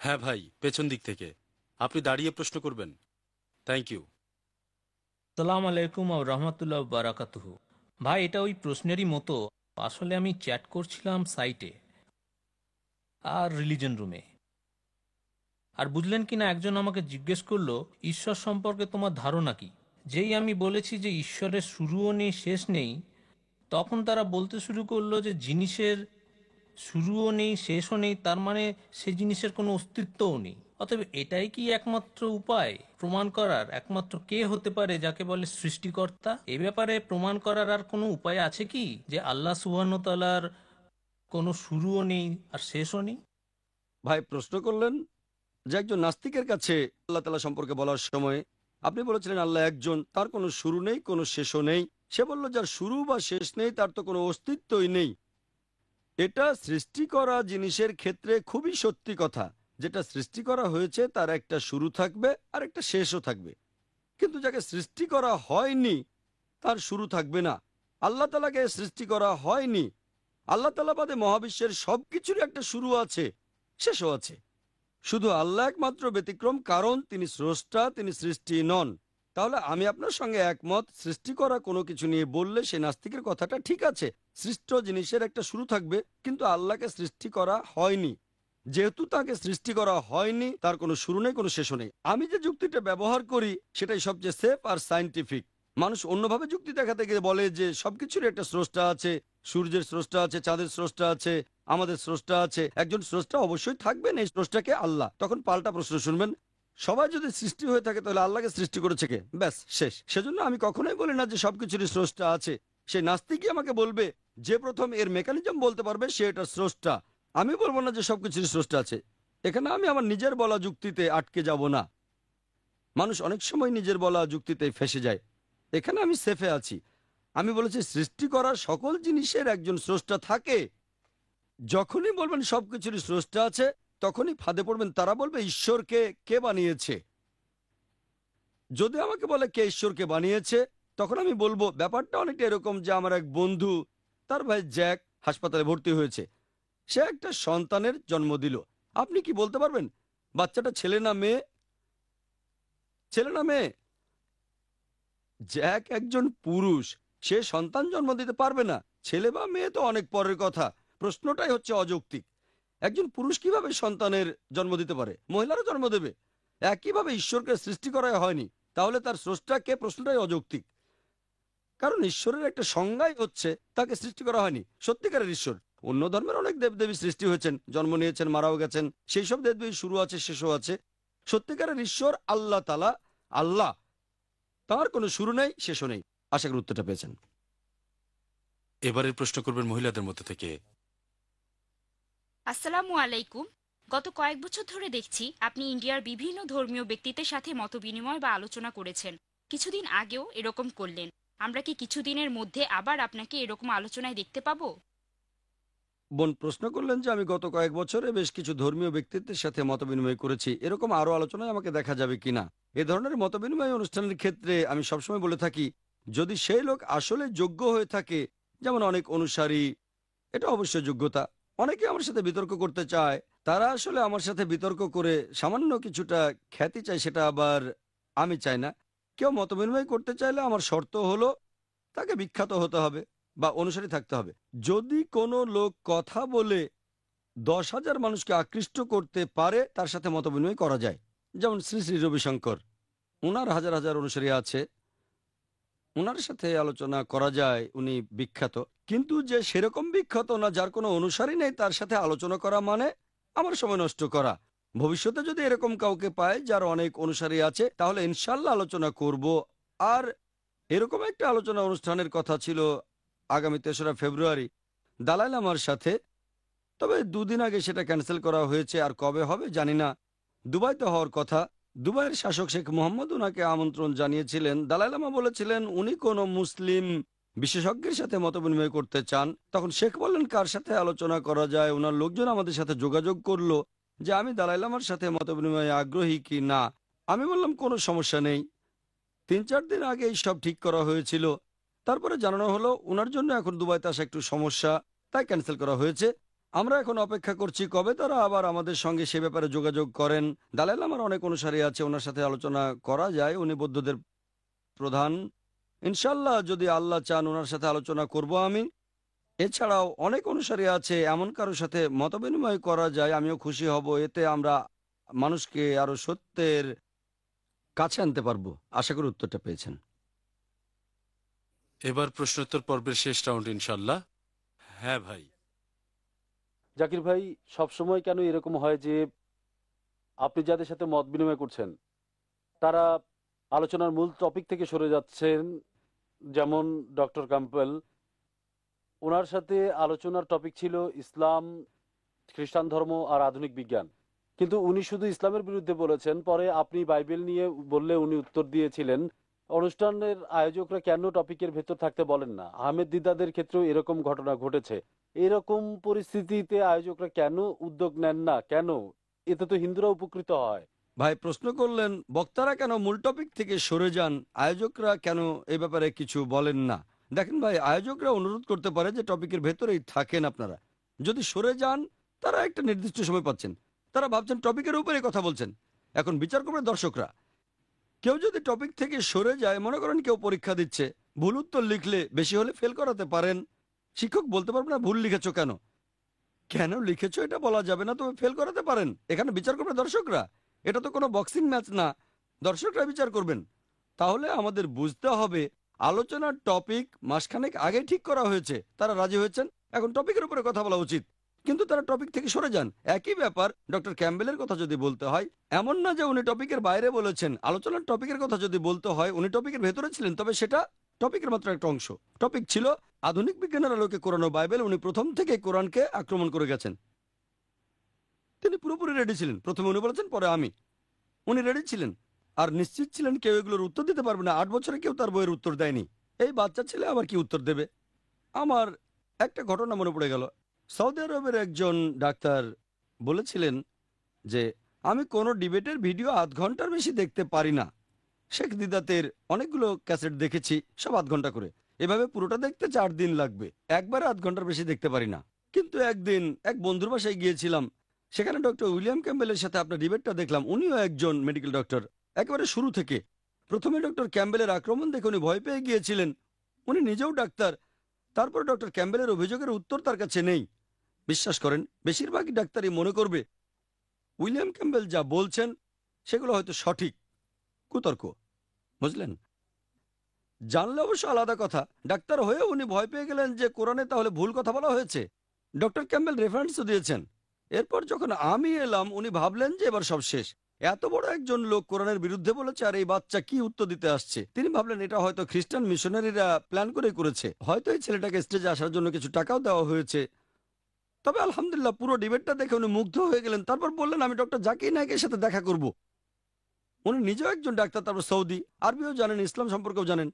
হ্যাঁ ভাই, পেছন দিক থেকে। আপনি দাঁড়িয়ে প্রশ্ন করবেন। Thank you. সালাম আলাইকুম আর রহমতুল্লাহ বারাকাতুহু। ভাই, এটা ওই প্রশ্নেরই মতো। আসলে আমি চ্যাট করছিলাম সাইটে আর রিলিজন রুমে। আর বুঝলেন কিনা, একজন আমাকে জিজ্ঞেস করলো, ঈশ্বর সম্পর্কে তোমার ধারণা কি? যেই আমি বলেছি যে ঈশ্বরের শুরুও নেই শেষ নেই, তখন তারা বলতে শুরু করলো যে জিনিসের শুরুও নেই শেষও নেই, তার মানে সে জিনিসের কোনো অস্তিত্বও নেই। অতএব এটাই কি একমাত্র উপায় প্রমাণ করার? একমাত্র কে হতে পারে যাকে বলে সৃষ্টিকর্তা? এ ব্যাপারে প্রমাণ করার আর কোনো উপায় আছে কি, যে আল্লাহ সুবহানাহু ওয়া তাআলার কোনো শুরুও নেই আর শেষও নেই? ভাই প্রশ্ন করলেন যে একজন নাস্তিকের কাছে আল্লাহ তাআলা সম্পর্কে বলার সময় আপনি বলেছিলেন আল্লাহ একজন, তার কোনো শুরু নেই, কোনো শেষও নেই। সে বলল যার শুরু বা শেষ নেই তার তো কোনো অস্তিত্বই নেই। এটা সৃষ্টি করা জিনিসের ক্ষেত্রে খুবই সত্যি কথা। যেটা সৃষ্টি করা হয়েছে তার একটা শুরু থাকবে আর একটা শেষও থাকবে, কিন্তু যাকে সৃষ্টি করা হয়নি তার শুরু থাকবে না। আল্লাহ তাআলাকে সৃষ্টি করা হয়নি। আল্লাহ তাআলা বাদে মহাবিশ্বের সবকিছুর একটা শুরু আছে, শেষও আছে। শুধু আল্লাহ একমাত্র ব্যতিক্রম, কারণ তিনি স্রষ্টা, তিনি সৃষ্টি নন। তাহলে আমি আপনার সঙ্গে একমত, সৃষ্টি করা কোনো কিছু নিয়ে বললে সে নাস্তিকের কথাটা ঠিক আছে। সৃষ্ট জিনিসের একটা শুরু থাকবে, কিন্তু আল্লাহকে সৃষ্টি করা হয়নি। যেহেতু তাকে সৃষ্টি করা হয়নি, তার কোনো শুরু নেই, কোনো শেষও নেই। আমি যে যুক্তিটা ব্যবহার করি সেটাই সবচেয়ে সেফ আর সায়েন্টিফিক। মানুষ অন্যভাবে যুক্তি দেখাতে গিয়ে বলে যে সবকিছুর একটা স্রষ্টা আছে, সূর্যের স্রষ্টা আছে, চাঁদের স্রষ্টা আছে, আমাদের স্রষ্টা আছে। একজন স্রষ্টা অবশ্যই থাকবেন, এই স্রষ্টাকে আল্লাহ। তখন পাল্টা প্রশ্ন শুনবেন, সবাই যদি সৃষ্টি হয়ে থাকে তাহলে আল্লাহকে সৃষ্টি করেছে কে? ব্যাস শেষ। সেজন্য আমি কখনোই বলি না যে সবকিছুরই স্রষ্টা আছে। সেই নাস্তিকই আমাকে বলবে, যে প্রথম এর মেকানিজম বলতে পারবে সে এটা স্রষ্টা। আমি বলবো না যে সবকিছুরই স্রষ্টা আছে। এখানে আমি আমার নিজের বলা যুক্তিতে আটকে যাব না। মানুষ অনেক সময় নিজের বলা যুক্তিতে ফেঁসে যায়। এখানে আমি সেফে আছি। আমি বলেছি সৃষ্টি করা সকল জিনিসের একজন স্রষ্টা থাকে। যখনই বলবেন সবকিছুরই স্রষ্টা আছে, তখনই ফাঁদে পড়বেন। তারা বলবে ঈশ্বরকে কে বানিয়েছে। যদি আমাকে বলে কে ঈশ্বরকে বানিয়েছে, তখন আমি বলবো ব্যাপারটা অনেকটা এরকম যে আমার এক বন্ধু, তার ভাই জ্যাক হাসপাতালে ভর্তি হয়েছে। সে একটা সন্তানের জন্ম দিল। আপনি কি বলতে পারবেন বাচ্চাটা ছেলে না মেয়ে? ছেলে না মেয়ে? জ্যাক একজন পুরুষ, সে সন্তান জন্ম দিতে পারবে না। ছেলে বা মেয়ে তো অনেক পরের কথা। প্রশ্নটাই হচ্ছে অযৌক্তিক। একজন পুরুষ কিভাবে সন্তানের জন্ম দিতে পারে? মহিলারও জন্ম দেবে। একইভাবে ঈশ্বরকে সৃষ্টি করা হয়নি, তাহলে তার স্রষ্টাকে? প্রশ্নটাই অযৌক্তিক। কারণ ঈশ্বরের একটা সংজ্ঞাই হচ্ছে তাকে সৃষ্টি করা হয়নি। সত্যিকারের ঈশ্বর, অন্য ধর্মের অনেক দেবদেবী সৃষ্টি হয়েছেন, জন্ম নিয়েছেন, মারাও গেছেন। সেই সব দেবদেবীর শুরু আছে, শেষও আছে। সত্যিকারের ঈশ্বর আল্লাহ তাআলা, আল্লাহ, তার কোনো শুরু নেই, শেষও নেই। আশা করি উত্তরটা পেয়েছেন। এবারের প্রশ্ন করবেন মহিলাদের মধ্যে থেকে। আসসালামু আলাইকুম। গত কয়েক বছর ধরে দেখছি আপনি ইন্ডিয়ার বিভিন্ন ধর্মীয় ব্যক্তিত্বের সাথে মতবিনিময় বা আলোচনা করেছেন। কিছুদিন আগেও এরকম করলেন। আমরা কি কিছুদিনের মধ্যে আবার আপনাকে এরকম আলোচনায় দেখতে পাবো? বোন প্রশ্ন করলেন যে আমি গত কয়েক বছরে বেশ কিছু ধর্মীয় ব্যক্তিত্বের সাথে মতবিনিময় করেছি, এরকম আরো আলোচনায় আমাকে দেখা যাবে কিনা। এ ধরনের মতবিনিময় অনুষ্ঠানের ক্ষেত্রে আমি সবসময় বলে থাকি, যদি সেই লোক আসলে যোগ্য হয়ে থাকে, যেমন অনেক অনুসারী, এটা অবশ্যই যোগ্যতা। অনেকে আমার সাথে বিতর্ক করতে চায়, তারা আসলে আমার সাথে বিতর্ক করে সামান্য কিছুটা খ্যাতি চায়, সেটা আবার আমি চাই না। কেউ মতবিনিময় করতে চাইলে আমার শর্ত হলো তাকে বিখ্যাত হতে হবে বা অনুসারী থাকতে হবে। যদি কোনো লোক কথা বলে 10,000 মানুষকে আকৃষ্ট করতে পারে, তার সাথে মতবিনিময় করা যায়। যেমন শ্রী শ্রী রবিশঙ্কর, ওনার হাজার হাজার অনুসারী আছে, ওনার সাথে আলোচনা করা যায়, উনি বিখ্যাত। কিন্তু যে সেরকম বিখ্যাত না, যার কোনো অনুসারী নেই, তার সাথে আলোচনা করা মানে আমার সময় নষ্ট করা। ভবিষ্যতে যদি এরকম কাউকে পায় যার অনেক অনুসারী আছে, তাহলে ইনশাল্লাহ আলোচনা করব। আর এরকম একটা আলোচনা অনুষ্ঠানের কথা ছিল আগামী 3রা ফেব্রুয়ারি দালাই লামার সাথে। তবে দুদিন আগে সেটা ক্যান্সেল করা হয়েছে, আর কবে হবে জানি না। দুবাইতে হওয়ার কথা। দুবাইয়ের শাসক শেখ মোহাম্মদ ওনাকে আমন্ত্রণ জানিয়েছিলেন। দালাই লামা বলেছিলেন উনি কোনো মুসলিম বিশেষজ্ঞের সাথে মতবিনিময় করতে চান। তখন শেখ বললেন কার সাথে আলোচনা করা যায়। ওনার লোকজন আমাদের সাথে যোগাযোগ করলো যে আমি দালাই লামার সাথে মতবিনিময়ে আগ্রহী কি না। আমি বললাম কোনো সমস্যা নেই। 3-4 দিন আগে এই সব ঠিক করা হয়েছিল। তারপরে জানানো হলো ওনার জন্য এখন দুবাইতে আসা একটু সমস্যা, তাই ক্যান্সেল করা হয়েছে। আমরা এখন অপেক্ষা করছি কবে তারা আবার আমাদের সঙ্গে সে ব্যাপারে যোগাযোগ করেন। দালাই লামার অনেক অনুসারী আছে, ওনার সাথে আলোচনা করা যায়, উনি বৌদ্ধদের প্রধান। ইনশাল্লাহ যদি আল্লাহ চান ওনার সাথে আলোচনা করব আমি। এছাড়াও অনেক অনুসারী আছে, এমন কারোর সাথে মতবিনিময় করা যায়, আমিও খুশি হব। এতে আমরা মানুষকে আরো সত্যের কাছে আনতে পারবো। আশা করি উত্তরটা পেয়েছেন। এবার প্রশ্নোত্তর পর্বের শেষ রাউন্ড ইনশাল্লাহ। হ্যাঁ ভাই। জাকির ভাই, সবসময় কেন এরকম হয় যে আপনি যাদের সাথে মত বিনিময় করছেন তারা আলোচনার মূল টপিক থেকে সরে যাচ্ছেন? যেমন ডক্টর ক্যাম্পবেল, ওনার সাথে আলোচনার টপিক ছিল ইসলাম, খ্রিস্টান ধর্ম আর আধুনিক বিজ্ঞান, কিন্তু উনি শুধু ইসলামের বিরুদ্ধে বলেছেন। পরে আপনি বাইবেল নিয়ে বললে উনি উত্তর দিয়েছিলেন। অনুষ্ঠানের আয়োজকরা কেন টপিকের ভেতর থাকতে বলেন না? আহমেদ দিদাদের ক্ষেত্রেও এরকম ঘটনা ঘটেছে। এরকম পরিস্থিতিতে আয়োজকরা কেন উদ্যোগ নেন না? কেন? এতে তো হিন্দুরা উপকৃত হয়। ভাই প্রশ্ন করলেন বক্তারা কেন মূল টপিক থেকে সরে যান, আয়োজকরা কেন এই ব্যাপারে কিছু বলেন না। দেখেন ভাই, আয়োজকরা অনুরোধ করতে পারে যে টপিকের ভেতরেই থাকেন আপনারা। যদি সরে যান তারা একটা নির্দিষ্ট সময় পাচ্ছেন, তারা ভাবছেন টপিকের উপরে কথা বলছেন। এখন বিচার করবে দর্শকরা। কেউ যদি টপিক থেকে সরে যায়, মনে করেন কেউ পরীক্ষা দিচ্ছে, ভুল উত্তর লিখলে বেশি হলে ফেল করাতে পারেন। শিক্ষক বলতে পারবে না ভুল লিখেছো কেন, কেন লিখেছো এটা বলা যাবে না, তবে ফেল করাতে পারেন। এখানে বিচার করবে দর্শকরা। এটা তো কোনো বক্সিং ম্যাচ না, দর্শকরা বিচার করবেন। তাহলে আমাদের বুঝতে হবে আলোচনার টপিক মাসখানেক আগে ঠিক করা হয়েছে, তারা রাজি হয়েছেন, এখন টপিকের উপরে কথা বলা উচিত, কিন্তু তারা টপিক থেকে সরে যান। একই ব্যাপার ডক্টর ক্যাম্বেলের কথা যদি বলতে হয়, এমন না যে উনি টপিকের বাইরে বলেছেন। আলোচনার টপিকের কথা যদি বলতে হয়, উনি টপিকের ভেতরে ছিলেন, তবে সেটা টপিকের মাত্র একটা অংশ। টপিক ছিল আধুনিক বিজ্ঞানের আলোকে কোরআন ও বাইবেল। উনি প্রথম থেকে কোরআনকে আক্রমণ করে গেছেন। তিনি পুরোপুরি রেডি ছিলেন। প্রথমে উনি বলেছেন, পরে আমি। উনি রেডি ছিলেন আর নিশ্চিত ছিলেন কেউ এগুলোর উত্তর দিতে পারবে না। 8 বছরে কেউ তার বইয়ের উত্তর দেয়নি। এই বাচ্চা ছেলে আবার কি উত্তর দেবে? আমার একটা ঘটনা মনে পড়ে গেল। সৌদি আরবের একজন ডাক্তার বলেছিলেন যে আমি কোনো ডিবেটের ভিডিও আধ ঘন্টার বেশি দেখতে পারি না। শেখ দিদাতের অনেকগুলো ক্যাসেট দেখেছি, সব আধ ঘন্টা করে। এভাবে পুরোটা দেখতে 4 দিন লাগবে, একবারে আধ ঘন্টার বেশি দেখতে পারি না। কিন্তু একদিন এক বন্ধুর বাসায় গিয়েছিলাম, সেখানে ডক্টর উইলিয়াম ক্যাম্বেলের সাথে আপনার ডিবেটটা দেখলাম। উনিও একজন মেডিকেল ডক্টর, একেবারে শুরু থেকে। প্রথমে ডক্টর ক্যাম্বেলের আক্রমণ দেখে উনি ভয় পেয়ে গিয়েছিলেন। উনি নিজেও ডাক্তার, তারপর ডক্টর ক্যাম্বেলের অভিযোগের উত্তর তার কাছে নেই। বিশ্বাস করেন, বেশিরভাগই ডাক্তারই মনে করবে উইলিয়াম ক্যাম্বেল যা বলছেন সেগুলো হয়তো সঠিক, কুতর্ক। বুঝলেন? জানলে অবশ্য আলাদা কথা। ডাক্তার হয়ে উনি ভয় পেয়ে গেলেন যে কোরআনে তাহলে ভুল কথা বলা হয়েছে। ডক্টর ক্যাম্বেল রেফারেন্সও দিয়েছেন। এরপর যখন আমি এলাম, উনি ভাবলেন যে এবার সব শেষ। এত বড় একজন লোক কোরআনের বিরুদ্ধে বলেছে, আর এই বাচ্চা কি উত্তর দিতে আসছে। তিনি ভাবলেন এটা হয়তো খ্রিস্টান মিশনারিরা প্ল্যান করে করেছে, হয়তো এই ছেলেটাকে স্টেজে আসার জন্য কিছু টাকাও দেওয়া হয়েছে। তবে আলহামদুলিল্লাহ পুরো ডিবেটটা দেখে উনি মুগ্ধ হয়ে গেলেন। তারপর বললেন আমি ডক্টর জাকির নায়েকের সাথে দেখা করব। উনি নিজেও একজন ডাক্তার, তারপর সৌদি আরবিও জানেন, ইসলাম সম্পর্কেও জানেন।